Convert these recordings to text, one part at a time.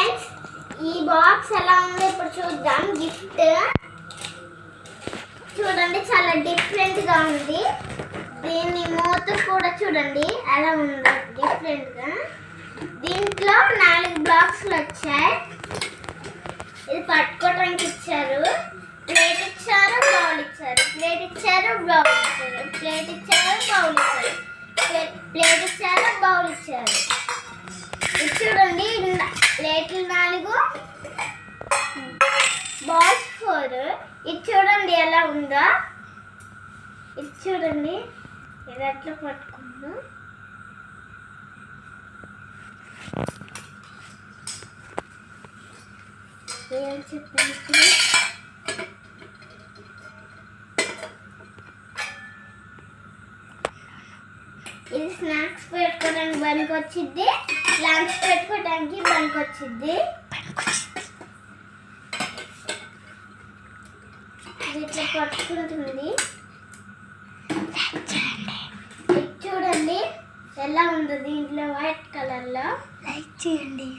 Friends, ఈ box ఎలా ఉందో ఇప్పుడు చూద్దాం. గిఫ్ట్ చూడండి, చాలా డిఫరెంట్ గా ఉంది. దీని మూత కూడా చూడండి ఎలా ఉందో డిఫరెంట్ గా. దీంట్లో 4 బాక్సులు వచ్చాయి. ఇది పట్టుకోవడానికి ఇచ్చారు. ప్లేట్ ఇచ్చారు, బౌల్ ఇచ్చారు. ప్లేట్ ఇచ్చారు, బౌల్ ఇచ్చారు. ప్లేట్ ఇచ్చారు, బౌల్ ఇచ్చారు. ప్లేట్ ఇచ్చారు, బౌల్ ఇచ్చారు. ఇది చూడండి, ప్లేట్లు 4, బౌల్స్ 4. ఇది చూడండి ఎలా ఉందో. ఇది చూడండి, ఇది ఎట్లా పట్టుకుందో. ఏం చెప్పండి, ఇది స్నాక్స్ పెట్టుకోవడానికి పనికి వచ్చింది, లంచ్ పెట్టుకోవడానికి పనికి వచ్చింది. ఇట్లా పట్టుకుంటుంది. ఇది చూడండి ఎలా ఉందో. దీంట్లో వైట్ కలర్ లో. లైక్ చేయండి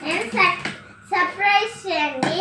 అండ్ సబ్స్క్రైబ్ చేయండి.